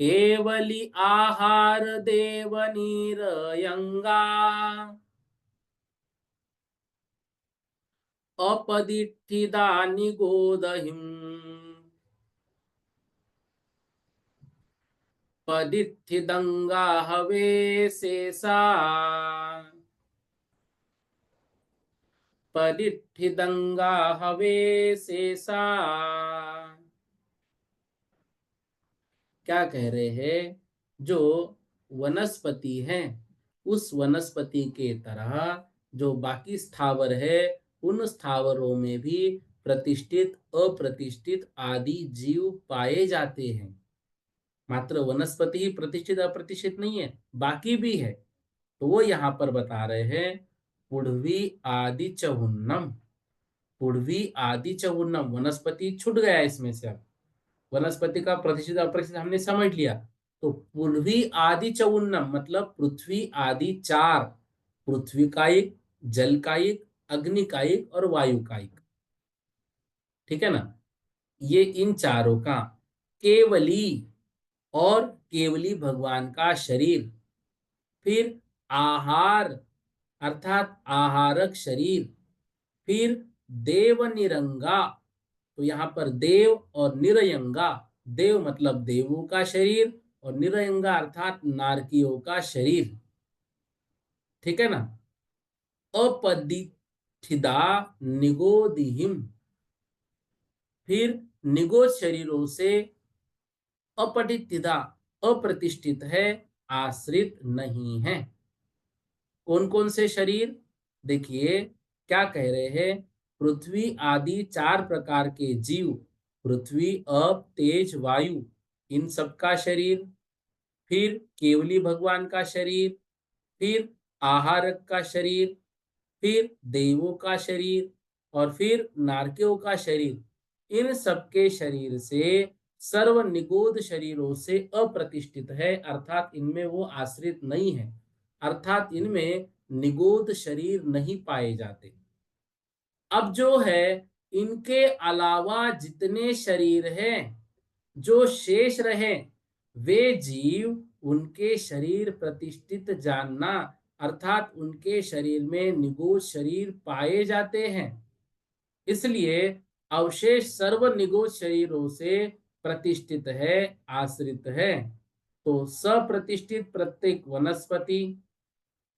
केवली आहार देव नीरयंगा, अपदिठिदा निगोदहिम्, पदिठिदंगा हवे शेषा, पदिठिदंगा हवे शेषा। क्या कह रहे हैं? जो वनस्पति हैं, उस वनस्पति के तरह जो बाकी स्थावर है, उन स्थावरों में भी प्रतिष्ठित अप्रतिष्ठित आदि जीव पाए जाते हैं। मात्र वनस्पति ही प्रतिष्ठित अप्रतिष्ठित नहीं है, बाकी भी है। तो वो यहाँ पर बता रहे हैं, पुढ़वी आदि चहुन्नम। पुढ़वी आदि चहुन्नम, वनस्पति छूट गया इसमें से। अब वनस्पति का प्रतिष्ठित अप्रतिष्ठित हमने समझ लिया। तो पुढ़वी आदि चौन्नम मतलब पृथ्वी आदि चार, पृथ्वी कायिक, जल कायिक, अग्नि कायिक और वायु कायिक। ठीक है ना, ये इन चारों का केवली, और केवली भगवान का शरीर, फिर आहार अर्थात आहारक शरीर, फिर देव निरंगा। तो यहाँ पर देव और निरयंगा, देव मतलब देवों का शरीर, और निरयंगा अर्थात नारकियों का शरीर। ठीक है ना, अपदिठिदा निगोदिहिम, फिर निगोद शरीरों से अपठितिदा अप्रतिष्ठित है, आश्रित नहीं है। कौन कौन से शरीर? देखिए क्या कह रहे हैं, पृथ्वी आदि चार प्रकार के जीव, पृथ्वी, अप, तेज, वायु, इन सब का शरीर, फिर केवली भगवान का शरीर, फिर आहारक का शरीर, फिर देवों का शरीर, और फिर नारकियों का शरीर। इन सबके शरीर से सर्व निगोद शरीरों से अप्रतिष्ठित है, अर्थात इनमें वो आश्रित नहीं है, अर्थात इनमें निगोद शरीर नहीं पाए जाते। अब जो है, इनके अलावा जितने शरीर हैं जो शेष रहे, वे जीव उनके शरीर प्रतिष्ठित जानना, अर्थात उनके शरीर में निगोद शरीर पाए जाते हैं। इसलिए अवशेष सर्व निगोद शरीरों से प्रतिष्ठित है, आश्रित है। तो सप्रतिष्ठित प्रत्येक वनस्पति,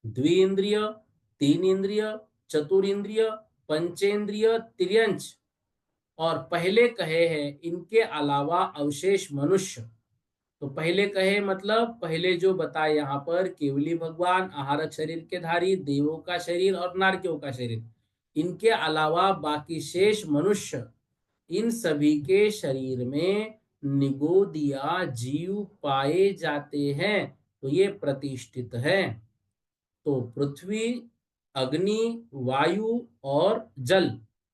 द्विइंद्रिय, तीन इंद्रिय, चतुरिंद्रिय, पंचेंद्रिय, त्रियंच, और पहले कहे हैं इनके अलावा अवशेष मनुष्य। तो पहले कहे मतलब पहले जो बताए यहाँ पर, केवली भगवान, आहारक शरीर के धारी, देवों का शरीर और नारकियों का शरीर, इनके अलावा बाकी शेष मनुष्य, इन सभी के शरीर में निगोदिया जीव पाए जाते हैं, तो ये प्रतिष्ठित है। तो पृथ्वी, अग्नि, वायु और जल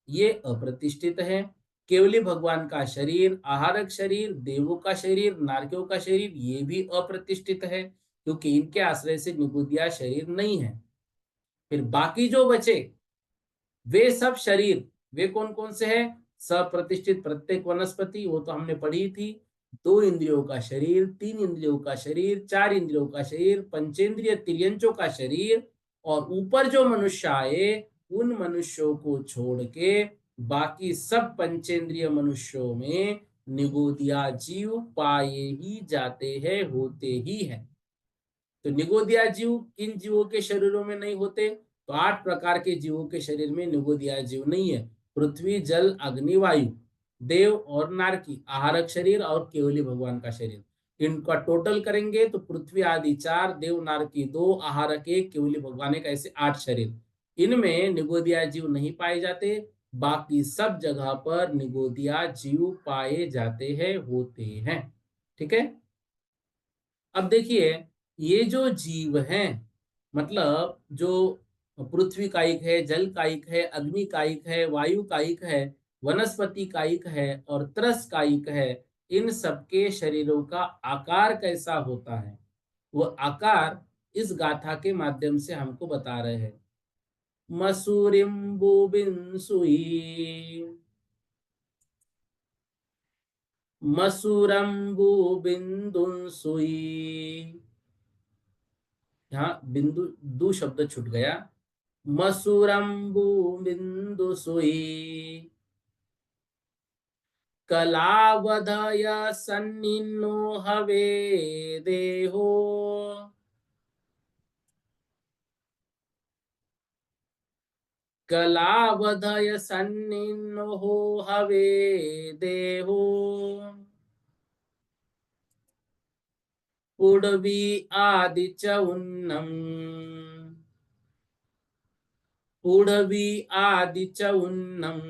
ये अप्रतिष्ठित है। केवली भगवान का शरीर, आहारक शरीर, देवों का शरीर, नारकियों का शरीर ये भी अप्रतिष्ठित है, क्योंकि इनके आश्रय से निगुदिया शरीर नहीं है। फिर बाकी जो बचे वे सब शरीर, वे कौन कौन से हैं? सप्रतिष्ठित प्रत्येक वनस्पति, वो तो हमने पढ़ी थी। 2 इंद्रियों का शरीर, 3 इंद्रियों का शरीर, 4 इंद्रियों का शरीर, पंचेंद्रिय तिर्यंचों का शरीर, और ऊपर जो मनुष्य आए उन मनुष्यों को छोड़ के बाकी सब पंचेंद्रिय मनुष्यों में निगोदिया जीव पाए ही जाते हैं, होते ही हैं। तो निगोदिया जीव किन जीवों के शरीरों में नहीं होते? तो 8 प्रकार के जीवों के शरीर में निगोदिया जीव नहीं है। पृथ्वी, जल, अग्नि, वायु, देव और नारकी, आहारक शरीर और केवली भगवान का शरीर। इनका टोटल करेंगे तो पृथ्वी आदि 4, देव नारकी 2, आहारक 1, केवली भगवान एक, ऐसे 8 शरीर। इनमें निगोदिया जीव नहीं पाए जाते, बाकी सब जगह पर निगोदिया जीव पाए जाते हैं, होते हैं। ठीक है। अब देखिए, ये जो जीव हैं, मतलब जो पृथ्वी कायिक है, जल कायिक है, अग्नि कायिक है, वायु कायिक है, वनस्पति कायिक है और त्रस कायिक है, इन सबके शरीरों का आकार कैसा होता है, वो आकार इस गाथा के माध्यम से हमको बता रहे हैं। मसूरिम्बुबिन सुई, मसूरम्बुबिंदुन सुई, यहाँ बिंदु दू शब्द छूट गया। मसूरम्बु बिंदु सुई, कलावधय सन्निनो हवे देहो, कलावधय सन्निनो हवे देहो, पुडवी आदि च उन्नम, पुडवी आदि च उन्नम,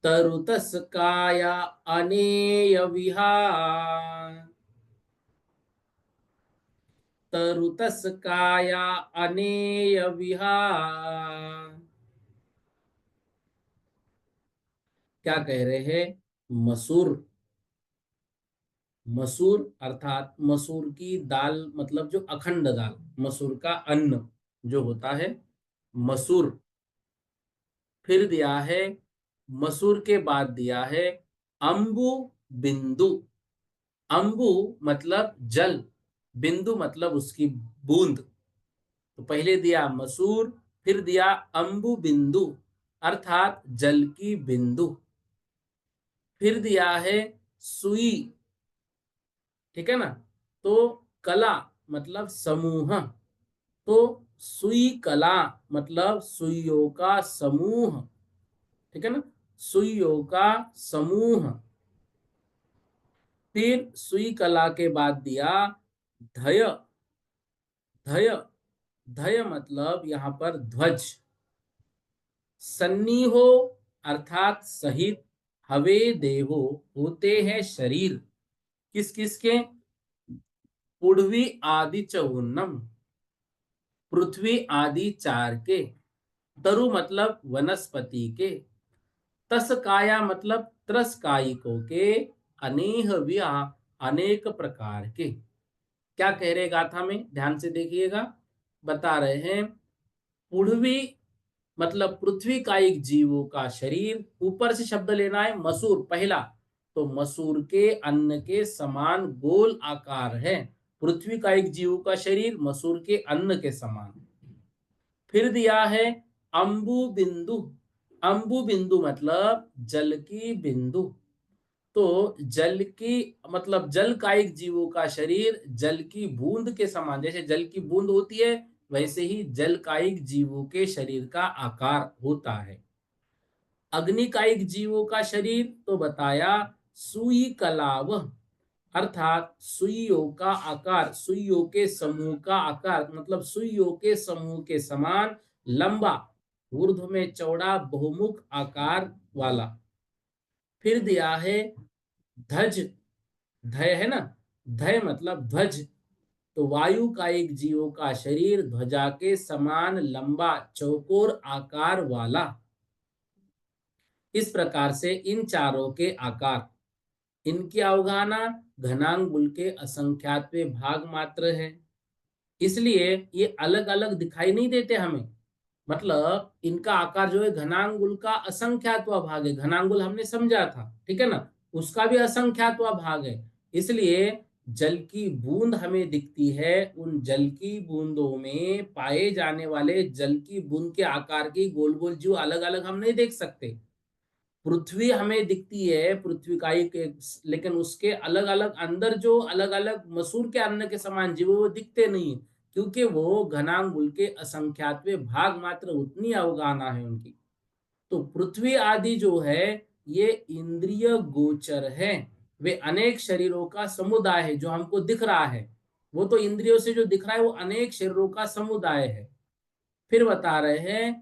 तरुतस काया अनेय विहार, तरुतस काया अनेय विहार। क्या कह रहे हैं? मसूर, मसूर अर्थात मसूर की दाल, मतलब जो अखंड दाल, मसूर का अन्न जो होता है, मसूर। फिर दिया है, मसूर के बाद दिया है अंबु बिंदु। अंबु मतलब जल, बिंदु मतलब उसकी बूंद। तो पहले दिया मसूर, फिर दिया अंबु बिंदु अर्थात जल की बिंदु, फिर दिया है सुई। ठीक है ना। तो कला मतलब समूह, तो सुई कला मतलब सुइयों का समूह। ठीक है ना, सुइयों का समूह। फिर सुई कला के बाद दिया धय। धय, धय मतलब यहाँ पर ध्वज। सन्निहो अर्थात सहित, हवे देहो होते हैं शरीर, किस किस के? पुढ़वी आदि चौन्नम, पृथ्वी आदि 4 के, तरु मतलब वनस्पति के, तस काया मतलब त्रस कायिकों के, अनेह व्या अनेक प्रकार के। क्या कह रहे गाथा में, ध्यान से देखिएगा। बता रहे हैं पुढ़वी मतलब पृथ्वी कायिक जीवों का शरीर, ऊपर से शब्द लेना है मसूर पहला, तो मसूर के अन्न के समान गोल आकार है पृथ्वी कायिक जीवों का शरीर, मसूर के अन्न के समान। फिर दिया है अंबु बिंदु। अंबु बिंदु मतलब जल की बिंदु। तो जल की मतलब जल कायिक जीवों का शरीर जल की बूंद के समान, जैसे जल की बूंद होती है वैसे ही जल कायिक जीवों के शरीर का आकार होता है। अग्निकायिक जीवों का शरीर तो बताया सुई कलाव अर्थात सुइयों का आकार, सुइयों के समूह का आकार, मतलब सुइयों के समूह के समान लंबा ऊर्ध्व में चौड़ा बहुमुख आकार वाला। फिर दिया है ध्वज, धय है ना, धय मतलब ध्वज, तो वायु का एक जीवों का शरीर ध्वजा के समान लंबा चौकोर आकार वाला। इस प्रकार से इन चारों के आकार, इनकी अवगाहना घनांगुल के असंख्यात्वे भाग मात्र है, इसलिए ये अलग अलग दिखाई नहीं देते हमें। मतलब इनका आकार जो है घनांगुल का असंख्यात्वा भाग है, घनांगुल हमने समझा था, ठीक है ना, उसका भी असंख्यात्वा भाग है। इसलिए जल की बूंद हमें दिखती है, उन जल की बूंदों में पाए जाने वाले जल की बूंद के आकार की गोल गोल जीव अलग अलग हम नहीं देख सकते। पृथ्वी हमें दिखती है, पृथ्वी का एक, लेकिन उसके अलग अलग अंदर जो अलग अलग मसूर के अन्न के समान जीव वो दिखते नहीं, क्योंकि वो घनांगुल के असंख्यात्वे भाग मात्र उतनी अवगाहना है उनकी। तो पृथ्वी आदि जो है ये इंद्रिय गोचर है, वे अनेक शरीरों का समुदाय है जो हमको दिख रहा है। वो तो इंद्रियों से जो दिख रहा है वो अनेक शरीरों का समुदाय है। फिर बता रहे हैं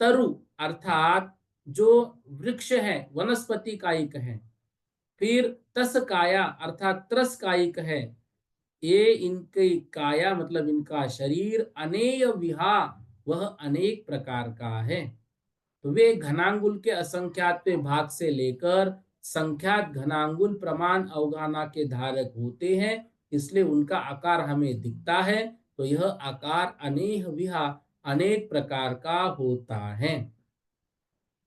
तरु अर्थात जो वृक्ष है, वनस्पति कायिक है। फिर तस काया अर्थात त्रस कायिक है। ये इनकी काया मतलब इनका शरीर अनेय विहा, वह अनेक प्रकार का है। तो वे घनांगुल के असंख्यात भाग से लेकर संख्यात घनांगुल प्रमाण अवगाहना के धारक होते हैं, इसलिए उनका आकार हमें दिखता है। तो यह आकार अनेह विहा, अनेक प्रकार का होता है।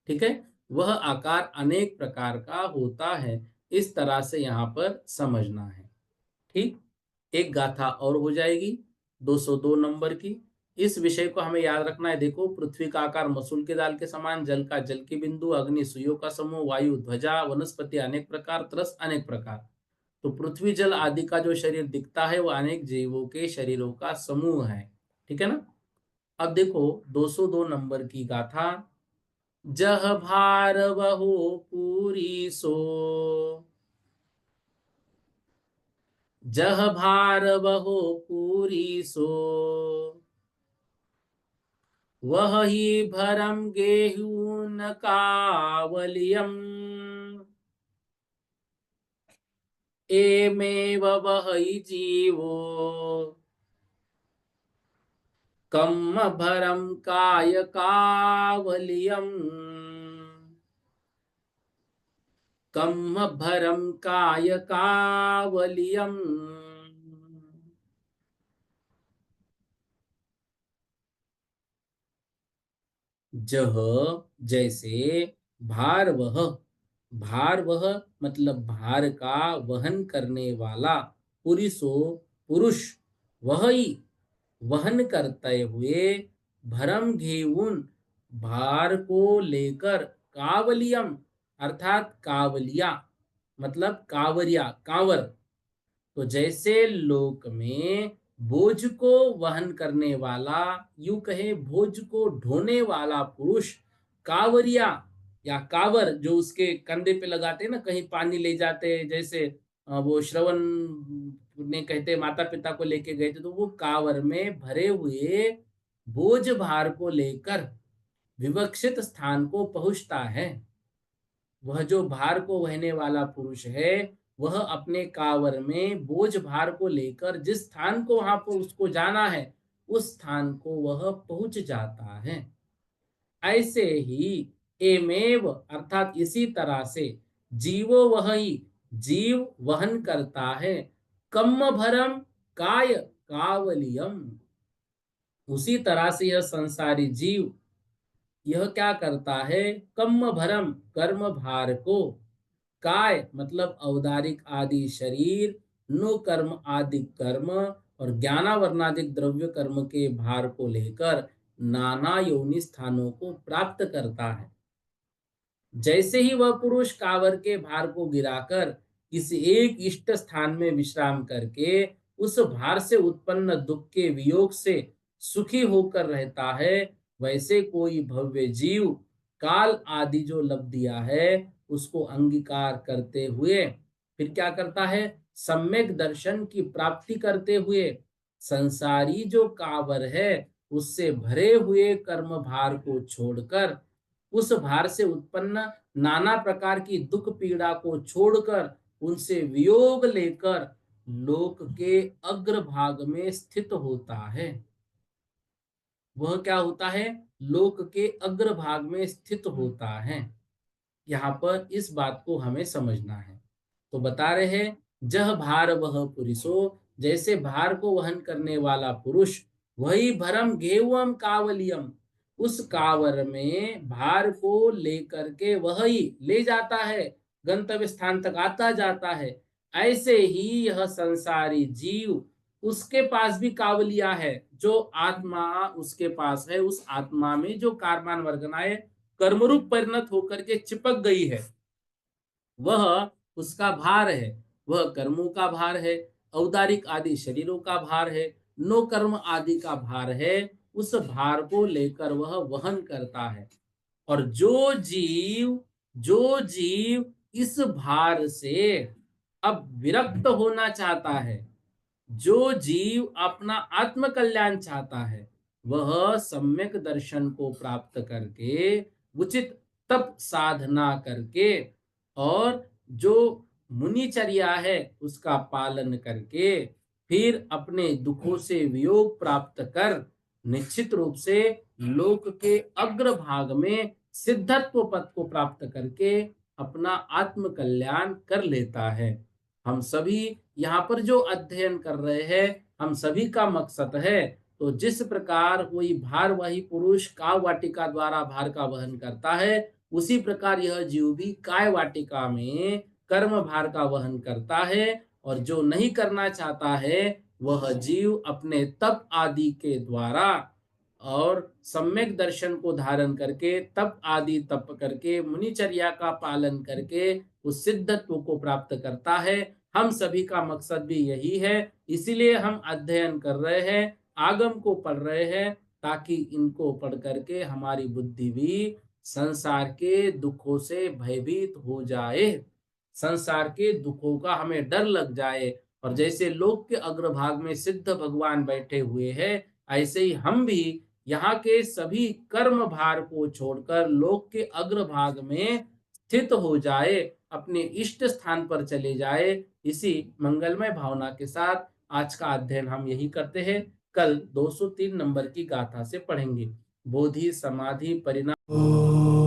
ठीक है, वह आकार अनेक प्रकार का होता है, इस तरह से यहाँ पर समझना है। ठीक, एक गाथा और हो जाएगी 202 नंबर की। इस विषय को हमें याद रखना है। देखो, पृथ्वी का आकार मसूल की दाल के समान, जल का जल की बिंदु, अग्नि सुइयों का समूह, वायु ध्वजा, वनस्पति अनेक प्रकार, त्रस अनेक प्रकार। तो पृथ्वी जल आदि का जो शरीर दिखता है वो अनेक जीवों के शरीरों का समूह है। ठीक है ना। अब देखो 202 नंबर की गाथा। जह भार वहो पूरी सो, जह भार वहो पूरी सो, वह ही भरम गेहूं न कावलियम, एमेव वह ही जीवो कम भरम काय कावलियम, कम भरम काय कावलियम। जह जैसे, भार वह, भार वह मतलब भार का वहन करने वाला, पुरुषो पुरुष, वह ही वहन करते हुए, भरम घेऊन भार को लेकर, कावलियम अर्थात कावलिया मतलब कावरिया कांवर। तो जैसे लोक में बोझ को वहन करने वाला, यूं कहे बोझ को ढोने वाला पुरुष कावरिया या कावर, जो उसके कंधे पे लगाते हैं ना, कहीं पानी ले जाते हैं, जैसे वो श्रवण ने कहते माता पिता को लेके गए थे, तो वो कावर में भरे हुए बोझ भार को लेकर विवक्षित स्थान को पहुंचता है। वह जो भार को वहने वाला पुरुष है, वह अपने कांवर में बोझ भार को लेकर जिस स्थान को वहां पर उसको जाना है, उस स्थान को वह पहुंच जाता है। ऐसे ही एमेव अर्थात इसी तरह से जीवो वह ही जीव वहन करता है, कम्म भरम काय कावलियम। उसी तरह से यह संसारी जीव यह क्या करता है, कम्म भरम कर्म भार को, काय मतलब औदारिक आदि शरीर, नो कर्म आदि कर्म और ज्ञानावरणादिक द्रव्य कर्म के भार को लेकर नाना योनि स्थानों को प्राप्त करता है। जैसे ही वह पुरुष कावर के भार को गिराकर किसी एक इष्ट स्थान में विश्राम करके उस भार से उत्पन्न दुख के वियोग से सुखी होकर रहता है, वैसे कोई भव्य जीव काल आदि जो लब्धियां है उसको अंगीकार करते हुए फिर क्या करता है, सम्यक दर्शन की प्राप्ति करते हुए संसारी जो कावर है उससे भरे हुए कर्म भार को छोड़कर, उस भार से उत्पन्न नाना प्रकार की दुख पीड़ा को छोड़कर, उनसे वियोग लेकर लोक के अग्रभाग में स्थित होता है। वह क्या होता है? लोक के अग्रभाग में स्थित होता है। यहाँ पर इस बात को हमें समझना है। तो बता रहे हैं, जह भार वह पुरुषो, जैसे भार को वहन करने वाला पुरुष, वही भरम घेवम कावलियम, उस कावर में भार को लेकर के वही ले जाता है, गंतव्य स्थान तक आता जाता है। ऐसे ही यह संसारी जीव, उसके पास भी कावलिया है, जो आत्मा उसके पास है, उस आत्मा में जो कारमान वर्गनाएं कर्मरूप परिणत होकर के चिपक गई है, वह उसका भार है। वह कर्मों का भार है, औदारिक आदि शरीरों का भार है, नो कर्म आदि का भार है। उस भार को लेकर वह वहन करता है। और जो जीव इस भार से अब विरक्त होना चाहता है, जो जीव अपना आत्म कल्याण चाहता है, वह सम्यक दर्शन को प्राप्त करके, उचित तप साधना करके, और जो मुनिचर्या है उसका पालन करके, फिर अपने दुखों से वियोग प्राप्त कर निश्चित रूप से लोक के अग्रभाग में सिद्धत्व पद को प्राप्त करके अपना आत्म कल्याण कर लेता है। हम सभी यहाँ पर जो अध्ययन कर रहे हैं, हम सभी का मकसद है। तो जिस प्रकार कोई भारवाही पुरुष काव वाटिका द्वारा भार का वहन करता है, उसी प्रकार यह जीव भी काय वाटिका में कर्म भार का वहन करता है। और जो नहीं करना चाहता है, वह जीव अपने तप आदि के द्वारा और सम्यक दर्शन को धारण करके, तप आदि तप करके, मुनिचर्या का पालन करके उस सिद्धत्व को प्राप्त करता है। हम सभी का मकसद भी यही है, इसीलिए हम अध्ययन कर रहे हैं, आगम को पढ़ रहे हैं, ताकि इनको पढ़ करके हमारी बुद्धि भी संसार के दुखों से भयभीत हो जाए, संसार के दुखों का हमें डर लग जाए। और जैसे लोक के अग्रभाग में सिद्ध भगवान बैठे हुए हैं, ऐसे ही हम भी यहाँ के सभी कर्म भार को छोड़कर लोक के अग्रभाग में स्थित हो जाए, अपने इष्ट स्थान पर चले जाए। इसी मंगलमय भावना के साथ आज का अध्ययन हम यही करते हैं। कल 203 नंबर की गाथा से पढ़ेंगे। बोधि समाधि परिणाम।